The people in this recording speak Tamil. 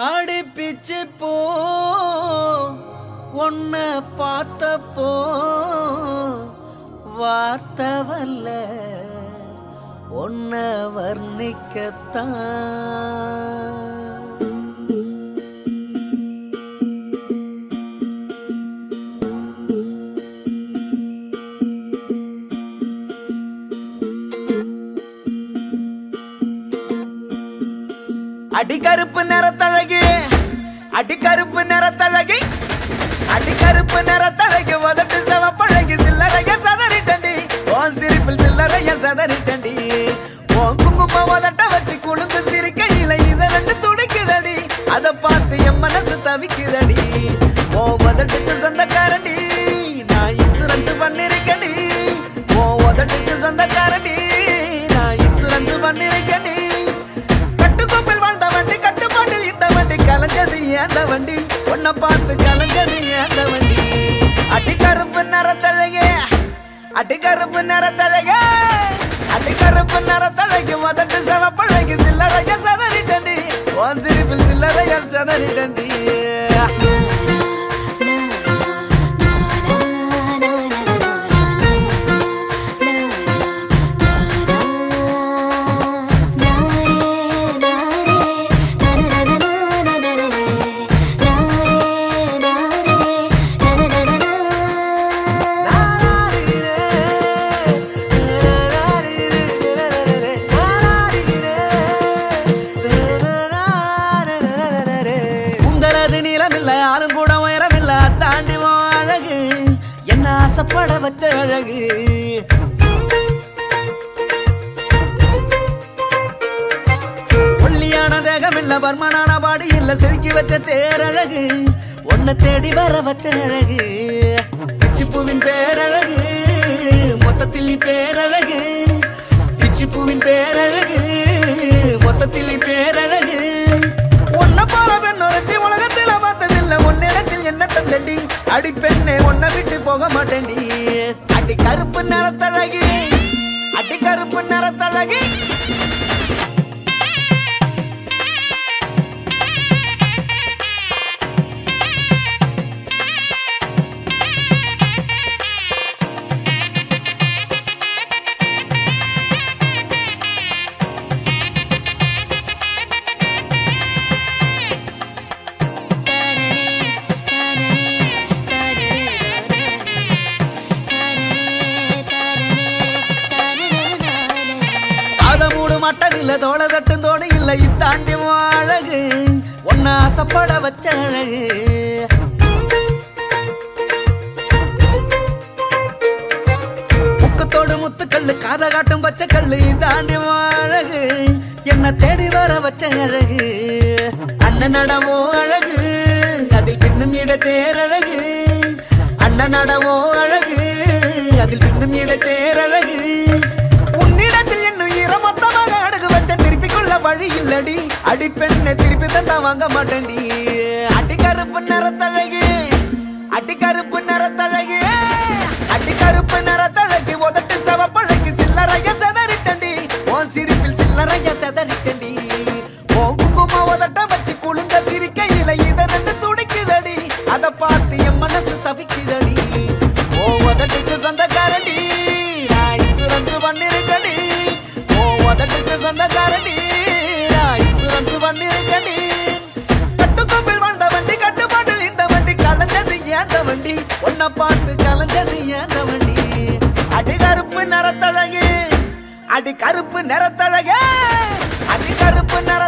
அடிப்பிச்சு போ உன்ன பார்த்தப்போ வார்த்தவல்ல உன்ன வர்ணிக்கத்தான். அடிக்கருப்பு நிறத்தழகு அடிக்கருப்பு நிறத்தழகு அடிக்கருப்பு நிறத்தழகு உதட்டு செவப்பழகு சில்லறைய சதறிட்டண்டி உன் சிரிப்பில் சில்லறைய சதறிட்டண்டி உன் குங்கும உதட்ட வச்சு குழுந்து சிரிக்கையில இத ரெண்டு துடிக்குதடி அதை பார்த்து என் மனசு தவிக்குதடி உன் உதட்டுக்கு சொந்தக்காரண்டி நான் இன்சூரன்ஸ் பண்ணிருக்கடி உன் உதட்டுக்கு சொந்தக்காரண்டி நான் இன்சூரன்ஸ் பண்ணிருக்கடி கலஞ்சது ஏண்ட வண்டி உன்னை பார்த்து கலஞ்சது ஏண்ட வண்டி அடிக்கருப்பு நிறத்தழகே அடிக்கருப்பு நிறத்தழகே அடிக்கருப்பு நிறத்தழகு உதட்டு செவப்பழகு சில்லறைய சதறிட்டண்டி உன் சிரிப்பில் சில்லறைய சதறிட்டண்டி. ஆளும் கூட உயரமில்ல தாண்டி அழகு என்ன ஆசைப்பட வச்ச அழகு ஒல்லியான தேகம் இல்ல பர்மனான பாடி இல்ல செதுக்கி வச்ச தேரழகு உன்னை தேடி வர வச்ச அழகு பிச்சிப்பூவின் பேரழகு மொத்தத்தில் நீ பேரழகு பிச்சிப்பூவின் பேரழகு மொத்தத்தில் நீ பேரழகு உன்னை போல பெண்ணொருத்தி உலகத்தில் பார்த்ததில்ல உன்னிடத்தில் என்ன தந்தடி அடி பெண்ணே உன்னை விட்டு போக மாட்டேன்டி அடி கருப்பு நிறத்தழகு அடி கருப்பு நிறத்தழகு மட்டன் இல்ல தோள தட்டும் தோடு இல்ல இத்தாண்டி அழகு உன்னை ஆசைப்பட வச்ச அழகு முக்கத்தோடு முத்துக்கல்லு காத காட்டும் பச்சை கல்லு இத்தாண்டி அழகு என்ன தேடி வர வச்ச அழகு அண்ணன் நடமோ அழகு அதில் பின்னும் இட தேரழகு அண்ணன் நடமோ அழகு அதில் பின்னும் இட தேரழகு உன்னிடத்தில் இன்னும் இரமொத்தமாக அடகு வச்ச திருப்பி கொள்ள வழி இல்லடி அடி பெண்ணை திருப்பி தந்தா வாங்க மாட்டேன்டி அடி கருப்பு நிறத்தழகு அடி கருப்பு நிறத்தழகு அடி கருப்பு நிறத்தழகு உதட்டு செவப்பழகு சில்லறைய சதறிட்டண்டி உன் சிரிப்பில் சில்லறைய சதறிட்டண்டி உன் குங்கும உதட்ட வச்சு குழுந்த சிரிக்கையில இத ரெண்டு துடிக்குதடி அதை பார்த்து என் மனசு தவிக்குதடி உன் உதட்டுக்கு சொந்தக்காரண்டி நான் இன்சூரன்ஸ் பண்ணிருக்கடி உன் உதட்டுக்கு சொந்தக்காரண்டி நான் இன்சூரன்ஸ் பண்ணிருக்கடி கட்டுக்கோப்பில் வாழ்ந்த வண்டி கட்டுப்பாட்டில் இந்த வண்டி கலஞ்சது ஏந்த வண்டி உன்னை பார்த்து கலஞ்சது ஏந்த வண்டி அடி கருப்பு நிறத்தழகு அடி கருப்பு நிறத்தழகு அடி கருப்பு நிற